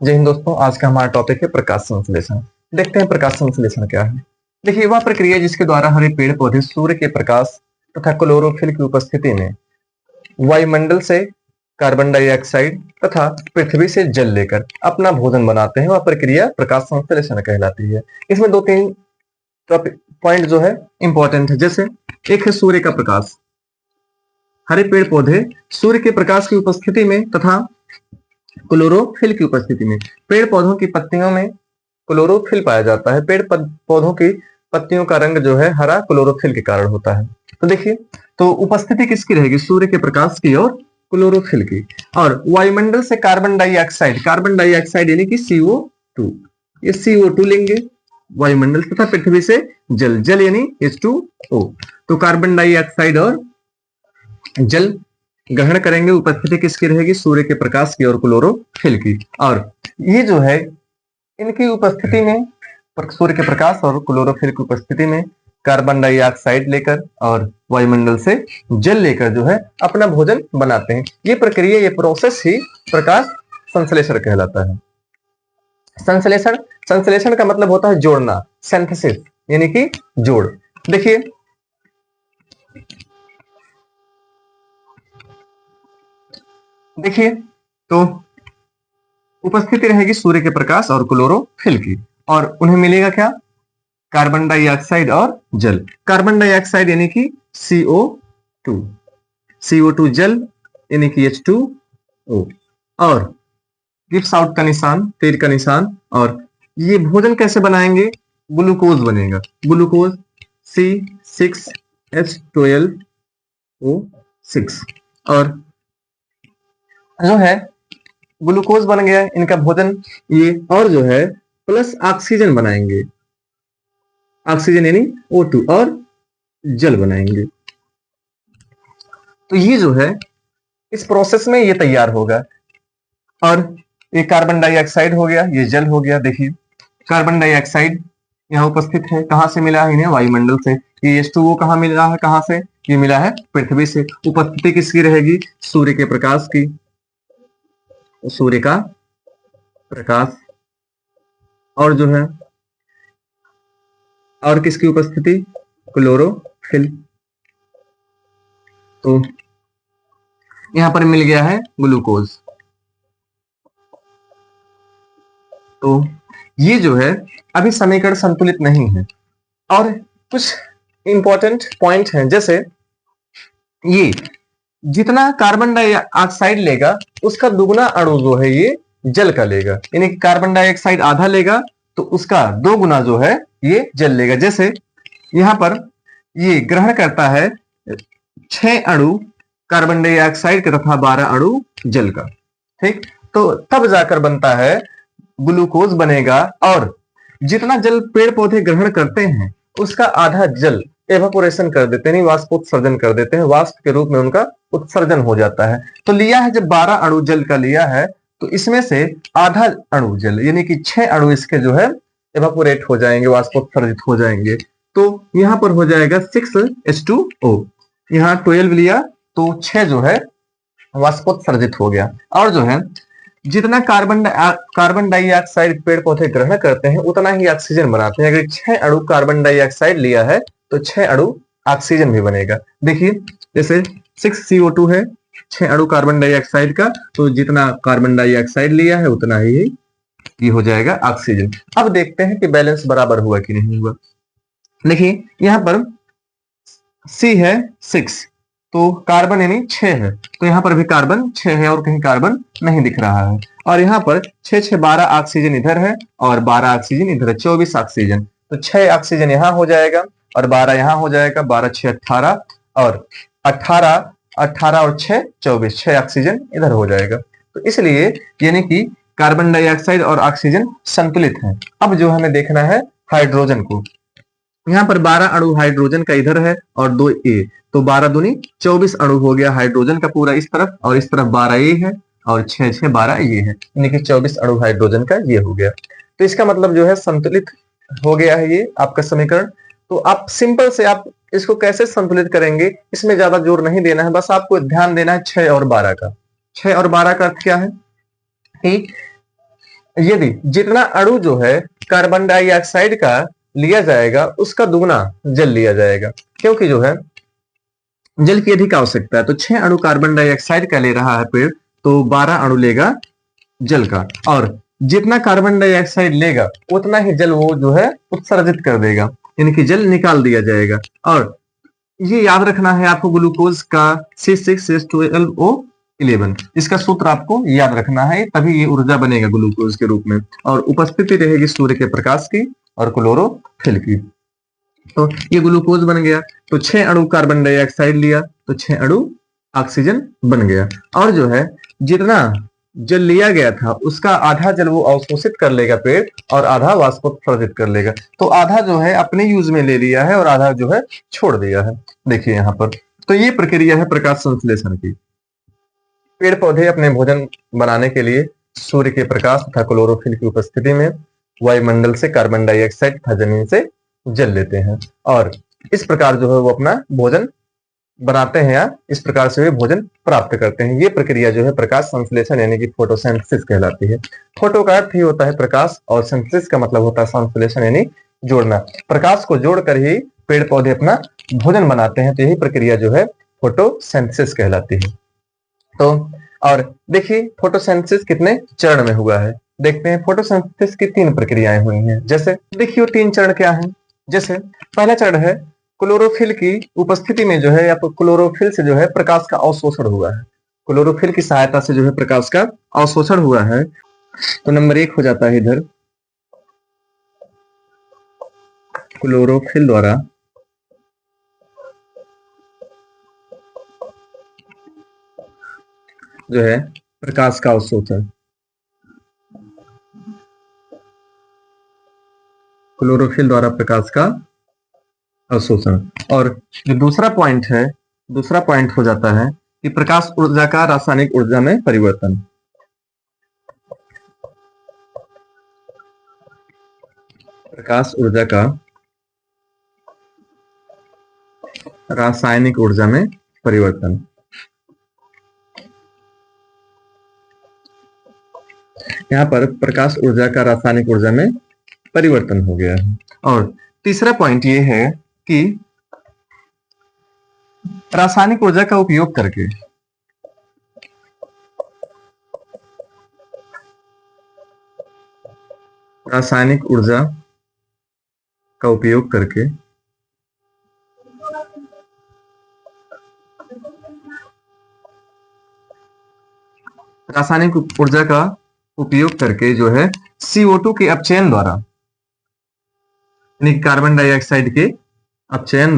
जय हिंद दोस्तों, आज का हमारा टॉपिक है प्रकाश संश्लेषण। देखते हैं प्रकाश संश्लेषण क्या है। देखिए, वह प्रक्रिया जिसके द्वारा हरे पेड़ पौधे सूर्य के प्रकाश तथा क्लोरोफिल की उपस्थिति में वायुमंडल से कार्बन डाइऑक्साइड तथा पृथ्वी से जल लेकर अपना भोजन बनाते हैं, वह प्रक्रिया प्रकाश संश्लेषण कहलाती है। इसमें दो तीन पॉइंट जो है इंपॉर्टेंट है। जैसे एक है सूर्य का प्रकाश। हरे पेड़ पौधे सूर्य के प्रकाश की उपस्थिति में तथा क्लोरोफिल की उपस्थिति में, पेड़ पौधों की पत्तियों में क्लोरोफिल पाया जाता है। पेड़ पौधों की पत्तियों का रंग जो है हरा क्लोरोफिल के कारण होता है। तो देखिए, तो उपस्थिति किसकी रहेगी? सूर्य के प्रकाश की और क्लोरोफिल की। और वायुमंडल से कार्बन डाइऑक्साइड यानी कि CO2, ये CO2 लेंगे वायुमंडल तथा पृथ्वी से जल यानी H2O। तो कार्बन डाइऑक्साइड और जल ग्रहण करेंगे। उपस्थिति किसकी रहेगी? सूर्य के प्रकाश की और क्लोरोफिल की। और ये जो है इनकी उपस्थिति में, सूर्य के प्रकाश और क्लोरोफिल की उपस्थिति में कार्बन डाइऑक्साइड लेकर और वायुमंडल से जल लेकर जो है अपना भोजन बनाते हैं। ये प्रक्रिया, ये प्रोसेस ही प्रकाश संश्लेषण कहलाता है। संश्लेषण का मतलब होता है जोड़ना, सिंथेसिस यानी कि जोड़। देखिए, तो उपस्थिति रहेगी सूर्य के प्रकाश और क्लोरोफिल की, और उन्हें मिलेगा क्या? कार्बन डाइऑक्साइड और जल। कार्बन डाइऑक्साइड यानी कि CO2 जल यानी कि H2O, और गिव्स आउट का निशान, तीर का निशान। और ये भोजन कैसे बनाएंगे? ग्लूकोज बनेगा, ग्लूकोज C6H12O6। और जो है ग्लूकोज बन गया इनका भोजन ये, और जो है प्लस ऑक्सीजन बनाएंगे, ऑक्सीजन यानी O2, और जल बनाएंगे। तो ये जो है इस प्रोसेस में ये तैयार होगा। और ये कार्बन डाइऑक्साइड हो गया, ये जल हो गया। देखिए, कार्बन डाइऑक्साइड यहाँ उपस्थित है, कहां से मिला है इन्हें? वायुमंडल से। ये H2O कहां मिला है? कहां से? ये मिला है पृथ्वी से। उपस्थिति किसकी रहेगी? सूर्य के प्रकाश की, सूर्य का प्रकाश। और जो है, और किसकी उपस्थिति? क्लोरोफिल। तो यहां पर मिल गया है ग्लूकोज। तो ये जो है अभी समीकरण संतुलित नहीं है। और कुछ इंपॉर्टेंट पॉइंट हैं, जैसे ये जितना कार्बन डाइऑक्साइड लेगा उसका दुगना अणु जो है ये जल का लेगा, यानी कि कार्बन डाइऑक्साइड आधा लेगा तो उसका 2 गुना जो है ये जल लेगा। जैसे यहां पर ये ग्रहण करता है 6 अणु कार्बन डाइऑक्साइड का तथा 12 अणु जल का। ठीक, तो तब जाकर बनता है ग्लूकोज बनेगा। और जितना जल पेड़ पौधे ग्रहण करते हैं उसका आधा जल एवापोरेशन कर देते हैं, वाष्पोत्सर्जन कर देते हैं, वाष्प के रूप में उनका उत्सर्जन हो जाता है। तो लिया है, जब 12 अणु जल का लिया है तो इसमें से आधा अणु जल यानी कि 6 अणु इसके जो है एवापोरेट हो जाएंगे, वाष्पोत्सर्जित हो जाएंगे। तो यहां पर हो जाएगा 6H2O। यहाँ 12 लिया तो 6 जो है वाष्पोत्सर्जित हो गया। और जो है जितना कार्बन डाइऑक्साइड पेड़ पौधे ग्रहण करते हैं उतना ही ऑक्सीजन बनाते हैं। अगर 6 अणु कार्बन डाइऑक्साइड लिया है तो 6 अणु ऑक्सीजन भी बनेगा। देखिए, जैसे 6CO2 है, 6 अणु कार्बन डाइऑक्साइड का, तो जितना कार्बन डाइऑक्साइड लिया है उतना ही ये हो जाएगा ऑक्सीजन। अब देखते हैं कि बैलेंस बराबर हुआ कि नहीं हुआ। देखिए, यहां पर C है 6, तो कार्बन यानी 6 है, तो यहाँ पर भी कार्बन 6 है और कहीं कार्बन नहीं दिख रहा है। और यहाँ पर 6 12 ऑक्सीजन इधर है और 12 ऑक्सीजन इधर है, 24 ऑक्सीजन। तो 6 ऑक्सीजन यहाँ हो जाएगा और 12 यहाँ हो जाएगा, 12 6 18, और 18 और 6 24, 6 ऑक्सीजन इधर हो जाएगा। तो इसलिए यानी कि कार्बन डाइऑक्साइड और ऑक्सीजन संतुलित है। अब जो हमें देखना है हाइड्रोजन को। यहाँ पर 12 अणु हाइड्रोजन का इधर है और 2 A, तो 12 दूनी 24 अणु हो गया हाइड्रोजन का पूरा इस तरफ, और इस तरफ 12 A है और 6 6 12 ये है, यानी कि 24 अणु हाइड्रोजन का ये हो गया। तो इसका मतलब जो है संतुलित हो गया है ये आपका समीकरण। तो आप सिंपल से आप इसको कैसे संतुलित करेंगे, इसमें ज्यादा जोर नहीं देना है, बस आपको ध्यान देना है 6 और 12 का। 6 और 12 का अर्थ क्या है कि यदि जितना अणु जो है कार्बन डाइऑक्साइड का लिया जाएगा उसका दुगना जल लिया जाएगा, क्योंकि जो है जल की अधिक आवश्यकता है। तो 6 अणु कार्बन डाइऑक्साइड का ले रहा है पेड़, तो 12 अणु लेगा जल का, और जितना कार्बन डाइऑक्साइड लेगा उतना ही जल वो जो है उत्सर्जित कर देगा, यानी कि जल निकाल दिया जाएगा। और ये याद रखना है आपको, ग्लूकोज का C6H12O11, इसका सूत्र आपको याद रखना है, तभी ये ऊर्जा बनेगा ग्लूकोज के रूप में। और उपस्थिति रहेगी सूर्य के प्रकाश की और क्लोरोफिल की। तो ये ग्लूकोज बन गया। तो 6 अणु कार्बन डाइऑक्साइड लिया तो 6 अणु ऑक्सीजन बन गया। और जो है जितना जल लिया गया था उसका आधा जल वो अवशोषित कर लेगा पेड़, और आधा वाष्पोत्सर्जित कर लेगा। तो आधा जो है अपने यूज में ले लिया है और आधा जो है छोड़ दिया है। देखिए यहाँ पर, तो ये प्रक्रिया है प्रकाश संश्लेषण की। पेड़ पौधे अपने भोजन बनाने के लिए सूर्य के प्रकाश तथा क्लोरोफिल की उपस्थिति में वायुमंडल से कार्बन डाइऑक्साइड तथा जमीन से जल लेते हैं, और इस प्रकार जो है वो अपना भोजन बनाते हैं, या इस प्रकार से वे भोजन प्राप्त करते हैं। ये प्रक्रिया जो है प्रकाश संश्लेषण यानी कि फोटोसिंथेसिस कहलाती है। फोटो का अर्थ ही होता है प्रकाश, और सिंथेसिस का मतलब होता है संश्लेषण यानी जोड़ना। प्रकाश को जोड़कर ही पेड़ पौधे अपना भोजन बनाते हैं, तो यही प्रक्रिया जो है फोटोसिंथेसिस कहलाती है। तो और देखिए फोटोसिंथेसिस कितने चरण में हुआ है, देखते हैं। फोटोसिंथेसिस की 3 प्रक्रियाएं हुई हैं। जैसे देखिए 3 चरण क्या है। जैसे पहला चरण है क्लोरोफिल की उपस्थिति में जो है, या क्लोरोफिल से जो है प्रकाश का अवशोषण हुआ है। क्लोरोफिल की सहायता से जो है प्रकाश का अवशोषण हुआ है। तो नंबर 1 हो जाता है इधर, क्लोरोफिल द्वारा जो है प्रकाश का अवशोषण। क्लोरोफिल द्वारा प्रकाश का अवशोषण। और जो दूसरा पॉइंट है, दूसरा पॉइंट हो जाता है कि प्रकाश ऊर्जा का रासायनिक ऊर्जा में परिवर्तन। प्रकाश ऊर्जा का रासायनिक ऊर्जा में परिवर्तन। यहाँ पर प्रकाश ऊर्जा का रासायनिक ऊर्जा में परिवर्तन हो गया है। और तीसरा पॉइंट ये है कि रासायनिक ऊर्जा का उपयोग करके रासायनिक ऊर्जा का उपयोग करके रासायनिक ऊर्जा का उपयोग करके जो है CO2 के अपचयन द्वारा, यानी कार्बन डाइऑक्साइड के अपचयन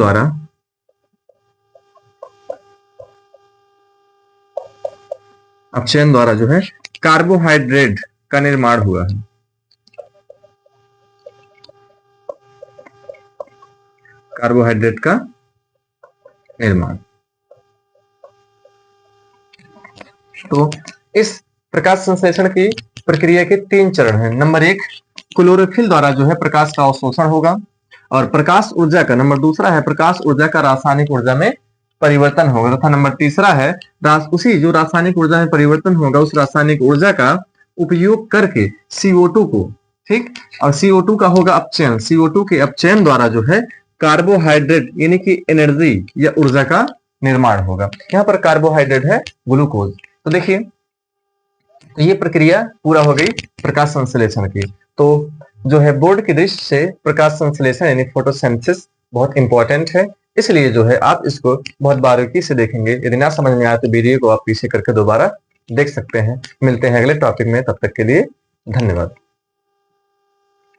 द्वारा जो है कार्बोहाइड्रेट का निर्माण हुआ है। कार्बोहाइड्रेट का निर्माण। तो इस प्रकाश संश्लेषण की प्रक्रिया के 3 चरण हैं। नंबर 1 क्लोरोफिल द्वारा जो है प्रकाश का अवशोषण होगा, और प्रकाश ऊर्जा का नंबर 2 है प्रकाश ऊर्जा का रासायनिक ऊर्जा में परिवर्तन होगा, तथा नंबर 3 है उसी जो रासायनिक ऊर्जा में परिवर्तन होगा उस रासायनिक ऊर्जा का उपयोग करके CO2 को, ठीक, और CO2 का होगा अपचयन। CO2 के अपचयन द्वारा जो है कार्बोहाइड्रेट यानी कि एनर्जी या ऊर्जा का निर्माण होगा। यहाँ पर कार्बोहाइड्रेट है ग्लूकोज। तो देखिए, तो ये प्रक्रिया पूरा हो गई प्रकाश संश्लेषण की। तो जो है बोर्ड की दृष्टि से प्रकाश संश्लेषण यानी फोटोसिंथेसिस बहुत इंपॉर्टेंट है, इसलिए जो है आप इसको बहुत बारीकी से देखेंगे। यदि ना समझ में आए तो वीडियो को आप पीछे करके दोबारा देख सकते हैं। मिलते हैं अगले टॉपिक में, तब तक के लिए धन्यवाद।